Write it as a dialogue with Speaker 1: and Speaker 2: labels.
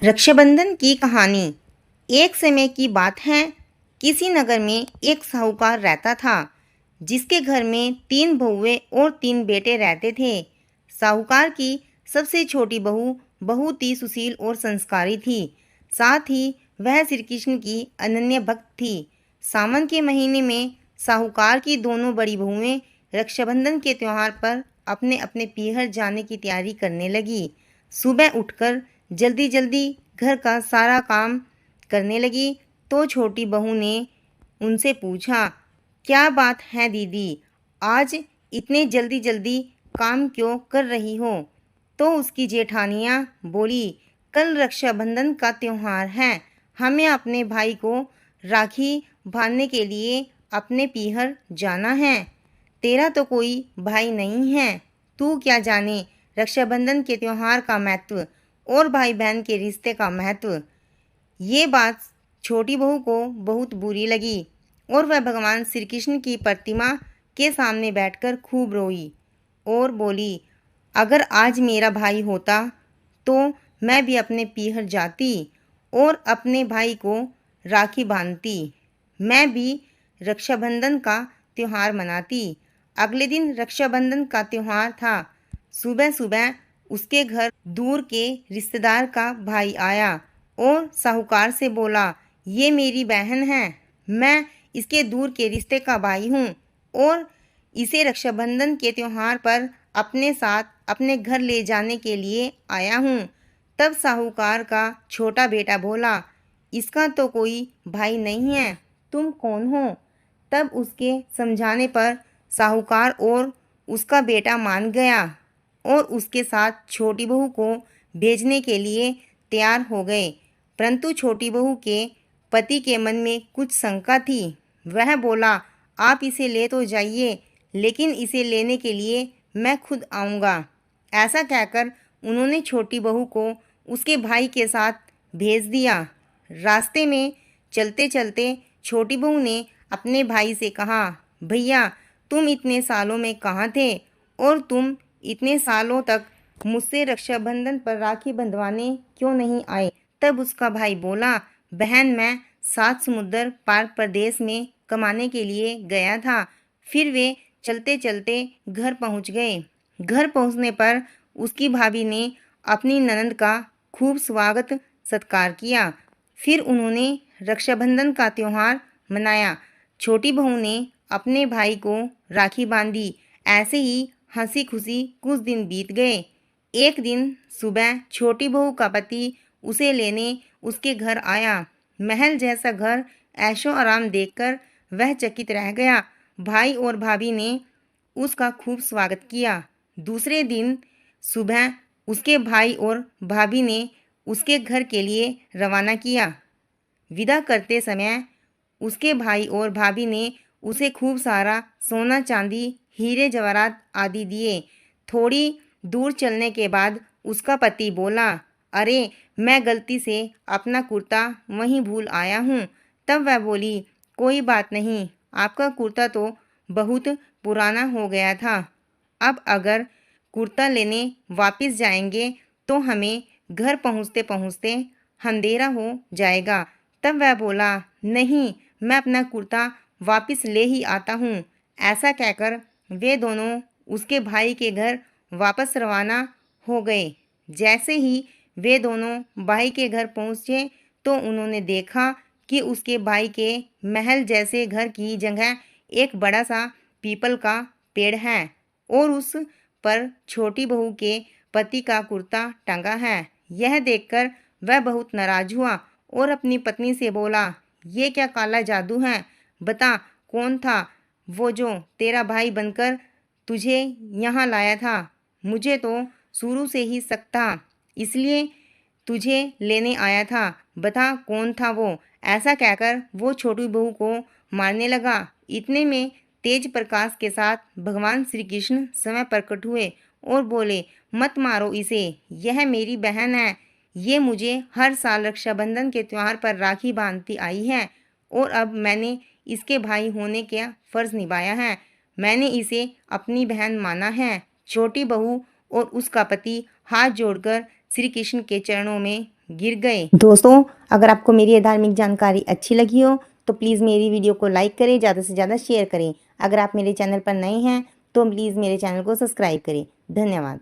Speaker 1: रक्षाबंधन की कहानी। एक समय की बात है। किसी नगर में एक साहूकार रहता था, जिसके घर में 3 बहुएं और 3 बेटे रहते थे। साहूकार की सबसे छोटी बहू बहुत ही सुशील और संस्कारी थी। साथ ही वह श्री कृष्ण की अनन्य भक्त थी। सावन के महीने में साहूकार की दोनों बड़ी बहुएं रक्षाबंधन के त्योहार पर अपने अपने पीहर जाने की तैयारी करने लगी। सुबह उठकर जल्दी जल्दी घर का सारा काम करने लगी तो छोटी बहू ने उनसे पूछा, क्या बात है दीदी, आज इतने जल्दी जल्दी काम क्यों कर रही हो? तो उसकी जेठानियाँ बोली, कल रक्षाबंधन का त्योहार है, हमें अपने भाई को राखी बांधने के लिए अपने पीहर जाना है। तेरा तो कोई भाई नहीं है, तू क्या जाने रक्षाबंधन के त्योहार का महत्व और भाई बहन के रिश्ते का महत्व। ये बात छोटी बहू को बहुत बुरी लगी और वह भगवान श्री कृष्ण की प्रतिमा के सामने बैठकर खूब रोई और बोली, अगर आज मेरा भाई होता तो मैं भी अपने पीहर जाती और अपने भाई को राखी बांधती। मैं भी रक्षाबंधन का त्योहार मनाती। अगले दिन रक्षाबंधन का त्योहार था। सुबह सुबह उसके घर दूर के रिश्तेदार का भाई आया और साहूकार से बोला, ये मेरी बहन है, मैं इसके दूर के रिश्ते का भाई हूँ और इसे रक्षाबंधन के त्योहार पर अपने साथ अपने घर ले जाने के लिए आया हूँ। तब साहूकार का छोटा बेटा बोला, इसका तो कोई भाई नहीं है, तुम कौन हो? तब उसके समझाने पर साहूकार और उसका बेटा मान गया और उसके साथ छोटी बहू को भेजने के लिए तैयार हो गए। परंतु छोटी बहू के पति के मन में कुछ शंका थी। वह बोला, आप इसे ले तो जाइए, लेकिन इसे लेने के लिए मैं खुद आऊँगा। ऐसा कहकर उन्होंने छोटी बहू को उसके भाई के साथ भेज दिया। रास्ते में चलते चलते छोटी बहू ने अपने भाई से कहा, भैया तुम इतने सालों में कहाँ थे और तुम इतने सालों तक मुझसे रक्षाबंधन पर राखी बंधवाने क्यों नहीं आए? तब उसका भाई बोला, बहन मैं 7 समुंदर पार प्रदेश में कमाने के लिए गया था। फिर वे चलते चलते घर पहुंच गए। घर पहुंचने पर उसकी भाभी ने अपनी ननद का खूब स्वागत सत्कार किया। फिर उन्होंने रक्षाबंधन का त्योहार मनाया। छोटी बहू ने अपने भाई को राखी बांधी। ऐसे ही हंसी खुशी कुछ दिन बीत गए। एक दिन सुबह छोटी बहू का पति उसे लेने उसके घर आया। महल जैसा घर ऐशो आराम देखकर वह चकित रह गया। भाई और भाभी ने उसका खूब स्वागत किया। दूसरे दिन सुबह उसके भाई और भाभी ने उसके घर के लिए रवाना किया। विदा करते समय उसके भाई और भाभी ने उसे खूब सारा सोना चांदी हीरे जवाहरात आदि दिए। थोड़ी दूर चलने के बाद उसका पति बोला, अरे मैं गलती से अपना कुर्ता वहीं भूल आया हूँ। तब वह बोली, कोई बात नहीं, आपका कुर्ता तो बहुत पुराना हो गया था। अब अगर कुर्ता लेने वापस जाएंगे तो हमें घर पहुँचते पहुँचते अंधेरा हो जाएगा। तब वह बोला, नहीं मैं अपना कुर्ता वापस ले ही आता हूँ। ऐसा कहकर वे दोनों उसके भाई के घर वापस रवाना हो गए। जैसे ही वे दोनों भाई के घर पहुँचे तो उन्होंने देखा कि उसके भाई के महल जैसे घर की जगह एक बड़ा सा पीपल का पेड़ है और उस पर छोटी बहू के पति का कुर्ता टंगा है। यह देखकर वह बहुत नाराज हुआ और अपनी पत्नी से बोला, ये क्या काला जादू है? बता कौन था वो जो तेरा भाई बनकर तुझे यहाँ लाया था? मुझे तो शुरू से ही शक था, इसलिए तुझे लेने आया था। बता कौन था वो? ऐसा कहकर वो छोटी बहू को मारने लगा। इतने में तेज प्रकाश के साथ भगवान श्री कृष्ण स्वयं प्रकट हुए और बोले, मत मारो इसे, यह मेरी बहन है। ये मुझे हर साल रक्षाबंधन के त्यौहार पर राखी बांधती आई है और अब मैंने इसके भाई होने का फर्ज निभाया है। मैंने इसे अपनी बहन माना है। छोटी बहू और उसका पति हाथ जोड़कर श्री कृष्ण के चरणों में गिर गए। दोस्तों, अगर आपको मेरी ये धार्मिक जानकारी अच्छी लगी हो तो प्लीज़ मेरी वीडियो को लाइक करें, ज़्यादा से ज़्यादा शेयर करें। अगर आप मेरे चैनल पर नए हैं तो प्लीज़ मेरे चैनल को सब्सक्राइब करें। धन्यवाद।